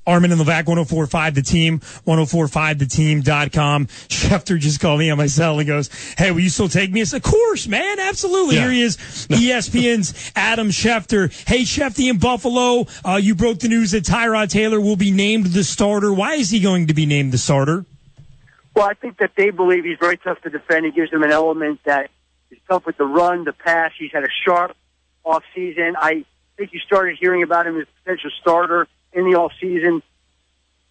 Armen and Levack, 104.5 The Team, 104.5theteam.com. Schefter just called me on my cell and goes, hey, will you still take me? I said, of course, man, absolutely. Yeah. Here he is, ESPN's Adam Schefter. Hey, Schefty in Buffalo, you broke the news that Tyrod Taylor will be named the starter. Why is he going to be named the starter? Well, I think that they believe he's very tough to defend. He gives them an element that is tough with the run, the pass. He's had a sharp offseason. I think you started hearing about him as a potential starter in the offseason.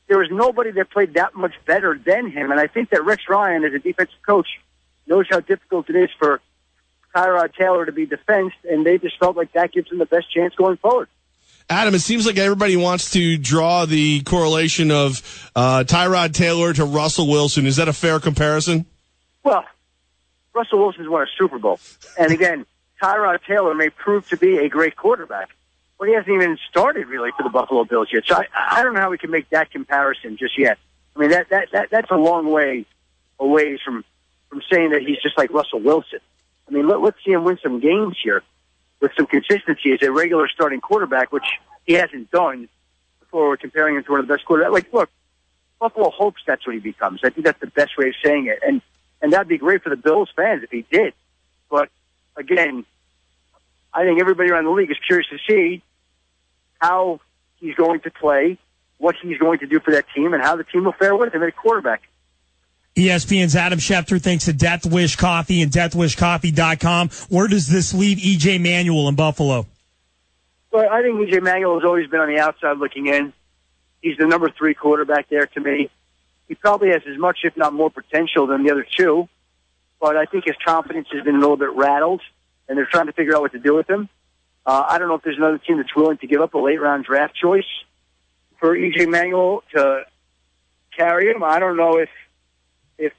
There was nobody that played that much better than him, and I think that Rex Ryan, as a defensive coach, knows how difficult it is for Tyrod Taylor to be defensed, and they just felt like that gives him the best chance going forward. Adam, it seems like everybody wants to draw the correlation of Tyrod Taylor to Russell Wilson. Is that a fair comparison? Well, Russell Wilson's won a Super Bowl. And again, Tyrod Taylor may prove to be a great quarterback, but he hasn't even started really for the Buffalo Bills yet. So I don't know how we can make that comparison just yet. I mean, that's a long way away from saying that he's just like Russell Wilson. I mean, let's see him win some games here with some consistency as a regular starting quarterback, which he hasn't done before we're comparing him to one of the best quarterbacks. Like, look, Buffalo hopes that's what he becomes. I think that's the best way of saying it. And that'd be great for the Bills fans if he did. But, again, I think everybody around the league is curious to see how he's going to play, what he's going to do for that team, and how the team will fare with him at quarterback. ESPN's Adam Schefter, thanks to Death Wish Coffee and deathwishcoffee.com. Where does this leave E.J. Manuel in Buffalo? Well, I think E.J. Manuel has always been on the outside looking in. He's the number 3 quarterback there to me. He probably has as much, if not more, potential than the other two. But I think his confidence has been a little bit rattled, and they're trying to figure out what to do with him. I don't know if there's another team that's willing to give up a late-round draft choice for E.J. Manuel to carry him. I don't know if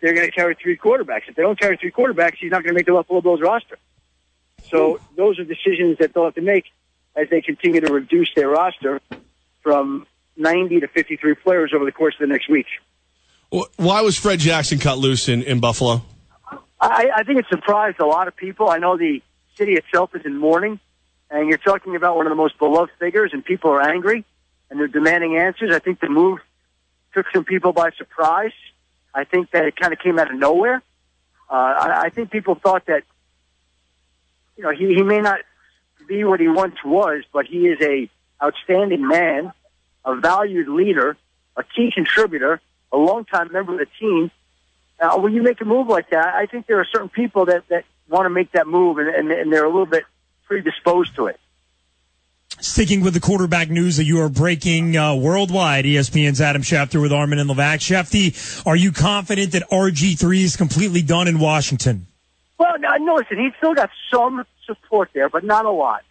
they're going to carry 3 quarterbacks. If they don't carry 3 quarterbacks, he's not going to make the Buffalo Bills roster. So those are decisions that they'll have to make as they continue to reduce their roster from 90 to 53 players over the course of the next week. Why was Fred Jackson cut loose in Buffalo? I think it surprised a lot of people. I know the city itself is in mourning, and you're talking about one of the most beloved figures, and people are angry, and they're demanding answers. I think the move took some people by surprise. I think that it kind of came out of nowhere. I think people thought that, you know, he may not be what he once was, but he is a outstanding man, a valued leader, a key contributor, a longtime member of the team. When you make a move like that, I think there are certain people that want to make that move, and they're a little bit predisposed to it. Sticking with the quarterback news that you are breaking worldwide, ESPN's Adam Schefter with Armen and Levack. Shefty, are you confident that RG3 is completely done in Washington? Well, no, listen, he's still got some support there, but not a lot.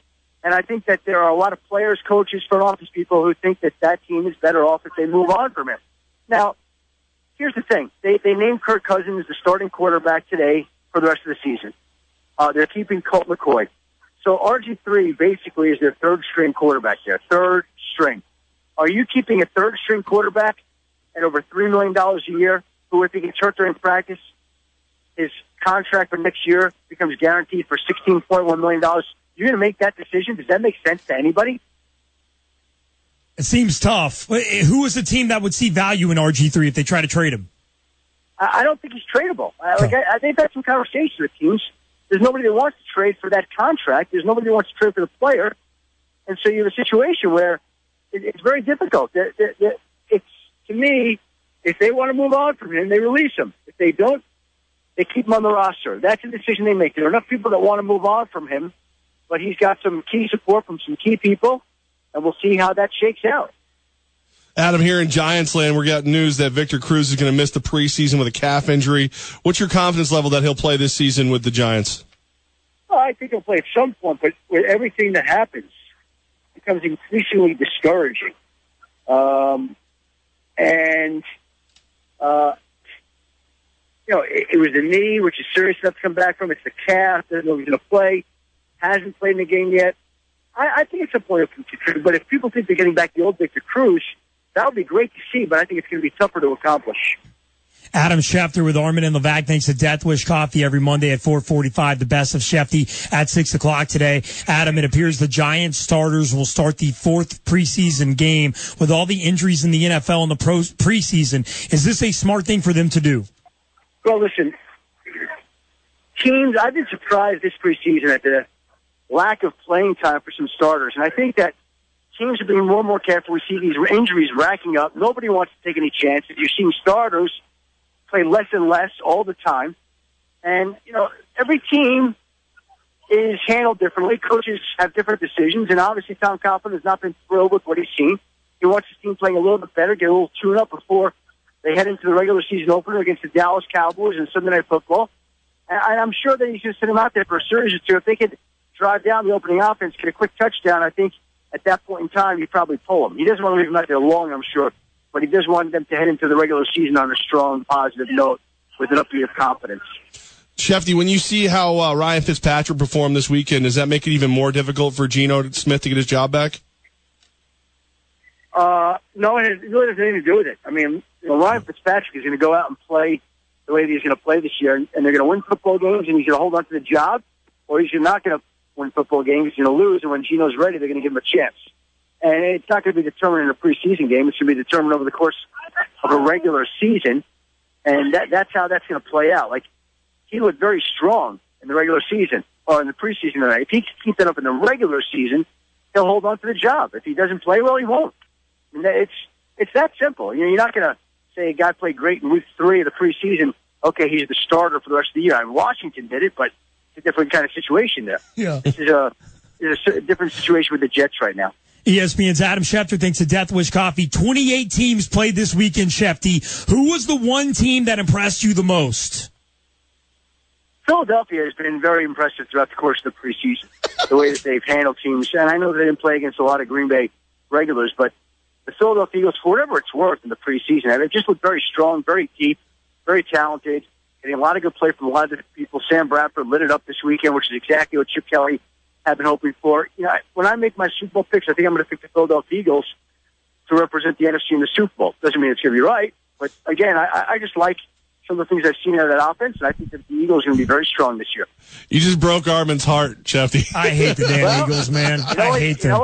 And I think that there are a lot of players, coaches, front office people who think that team is better off if they move on from him. Now, here's the thing. They named Kirk Cousins the starting quarterback today for the rest of the season. They're keeping Colt McCoy. So RG3 basically is their third-string quarterback there, third string. Are you keeping a third-string quarterback at over $3 million a year who, if he gets hurt during practice, his contract for next year becomes guaranteed for $16.1 million? You're going to make that decision? Does that make sense to anybody? It seems tough. Who is the team that would see value in RG3 if they try to trade him? I don't think he's tradable. They've had some conversations with teams. There's nobody that wants to trade for that contract. There's nobody that wants to trade for the player. And so you have a situation where it's very difficult. It's, to me, if they want to move on from him, they release him. If they don't, they keep him on the roster. That's a decision they make. There are enough people that want to move on from him, but he's got some key support from some key people, and we'll see how that shakes out. Adam, here in Giants land, we're getting news that Victor Cruz is going to miss the preseason with a calf injury. What's your confidence level that he'll play this season with the Giants? Well, I think he'll play at some point, but with everything that happens, it becomes increasingly discouraging. It was the knee, which is serious enough to come back from. It's the calf. Doesn't know if he's going to play. Hasn't played in the game yet. I think it's a point of contribute. But if people think they're getting back the old Victor Cruz, that would be great to see, but I think it's going to be tougher to accomplish. Adam Schefter with Armen and Levack. Thanks to Death Wish Coffee every Monday at 4:45. The best of Shefty at 6 o'clock today. Adam, it appears the Giants starters will start the 4th preseason game with all the injuries in the NFL in the preseason. Is this a smart thing for them to do? Well, listen, teams, I've been surprised this preseason at the lack of playing time for some starters. And I think that teams are being more and more careful. We see these injuries racking up. Nobody wants to take any chances. You're seeing starters play less and less all the time. And, every team is handled differently. Coaches have different decisions. And obviously Tom Coughlin has not been thrilled with what he's seen. He wants his team playing a little bit better, get a little tune-up before they head into the regular season opener against the Dallas Cowboys and Sunday Night Football. And I'm sure that he's going to send them out there for a series or two. If they could drive down the opening offense, get a quick touchdown, I think at that point in time, he'd probably pull them. He doesn't want to leave them out there long, I'm sure. But he does want them to head into the regular season on a strong, positive note with an upbeat of confidence. Shefty, when you see how Ryan Fitzpatrick performed this weekend, does that make it even more difficult for Geno Smith to get his job back? No, it really has anything to do with it. I mean, Ryan Fitzpatrick is going to go out and play the way that he's going to play this year, and they're going to win football games, and he's going to hold on to the job, or he's not going to win football games. He's going to lose, and when Geno's ready, they're going to give him a chance. And it's not going to be determined in a preseason game. It's going to be determined over the course of a regular season, and that's how that's going to play out. Like, he looked very strong in the regular season, or in the preseason tonight. If he can keep that up in the regular season, he'll hold on to the job. If he doesn't play well, he won't. I mean, it's that simple. You're not going to say a guy played great in week 3 of the preseason, okay, he's the starter for the rest of the year. I mean, Washington did it, but it's a different kind of situation there. Yeah. This is a different situation with the Jets right now. ESPN's Adam Schefter thanks to Death Wish Coffee. 28 teams played this weekend, Shefty. Who was the one team that impressed you the most? Philadelphia has been very impressive throughout the course of the preseason, the way that they've handled teams. And I know they didn't play against a lot of Green Bay regulars, but the Philadelphia Eagles, for whatever it's worth in the preseason, they just looked very strong, very deep, very talented, getting a lot of good play from a lot of different people. Sam Bradford lit it up this weekend, which is exactly what Chip Kelly had been hoping for. When I make my Super Bowl picks, I think I'm going to pick the Philadelphia Eagles to represent the NFC in the Super Bowl. Doesn't mean it's going to be right, but again, I just like some of the things I've seen out of that offense, and I think that the Eagles are going to be very strong this year. You just broke Armen's heart, Shefty. I hate the damn Eagles, man. I hate them.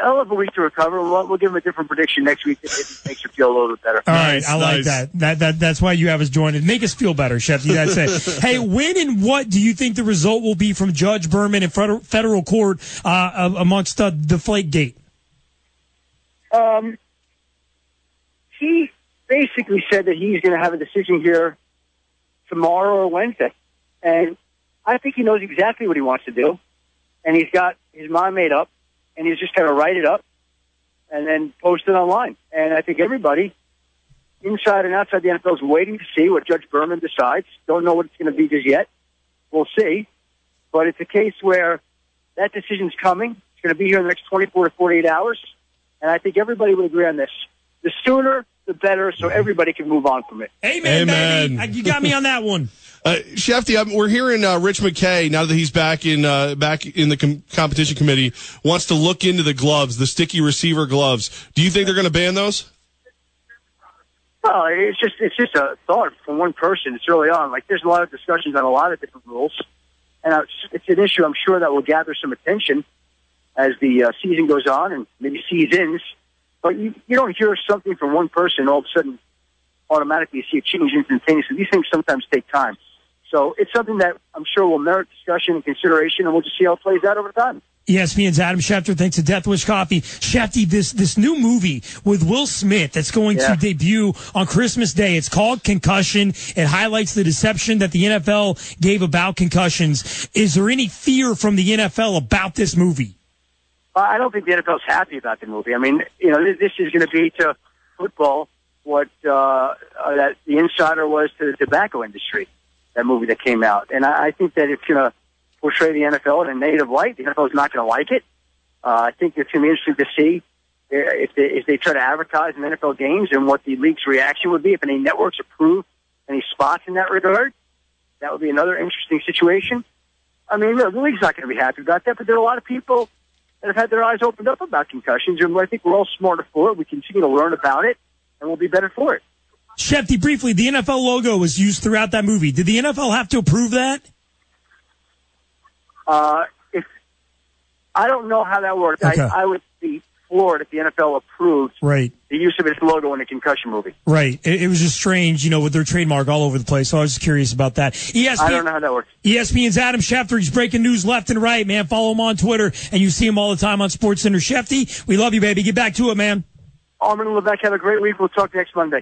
I'll have a week to recover. We'll give him a different prediction next week if it makes you feel a little bit better. All right, I like that. That's why you have us join it. Make us feel better, Shefty. That's it. Hey, when and what do you think the result will be from Judge Berman in federal court amongst the Deflategate? He basically said that he's going to have a decision here tomorrow or Wednesday. And I think he knows exactly what he wants to do. And he's got his mind made up. And he's just going to write it up and then post it online. And I think everybody, inside and outside the NFL, is waiting to see what Judge Berman decides. Don't know what it's going to be just yet. We'll see. But it's a case where that decision's coming. It's going to be here in the next 24 to 48 hours. And I think everybody would agree on this. The sooner, the better, so everybody can move on from it. Amen. Baby. You got me on that one. Shefty, we're hearing Rich McKay, now that he's back in the competition committee, wants to look into the gloves, the sticky receiver gloves. Do you think they're going to ban those? Well, it's just a thought from one person. It's early on. Like, there's a lot of discussions on a lot of different rules, and it's an issue I'm sure that will gather some attention as the season goes on and maybe seasons. But you don't hear something from one person all of a sudden automatically see a change instantaneously. These things sometimes take time. So it's something that I'm sure will merit discussion and consideration, and we'll just see how it plays out over time. ESPN's Adam Schefter, thanks to Death Wish Coffee. Shefty, this new movie with Will Smith that's going to debut on Christmas Day. It's called Concussion. It highlights the deception that the NFL gave about concussions. Is there any fear from the NFL about this movie? I don't think the NFL's happy about the movie. I mean, this is going to be to football what that the Insider was to the tobacco industry, that movie that came out. And I think that it's going to portray the NFL in a negative light. The NFL is not going to like it. I think it's going to be interesting to see if they try to advertise in NFL games and what the league's reaction would be. If any networks approve any spots in that regard, that would be another interesting situation. I mean, the league's not going to be happy about that, but there are a lot of people that have had their eyes opened up about concussions, and I think we're all smarter for it. We continue to learn about it, and we'll be better for it. Shefty, briefly, the NFL logo was used throughout that movie. Did the NFL have to approve that? If I don't know how that works. Okay. I would be floored if the NFL approved right. the use of its logo in a concussion movie. Right. It was just strange, with their trademark all over the place. So I was just curious about that. ESPN, I don't know how that works. ESPN's Adam Schefter. He's breaking news left and right, man. Follow him on Twitter, and you see him all the time on SportsCenter. Shefty, we love you, baby. Get back to it, man. Armen and Levack, have a great week. We'll talk next Monday.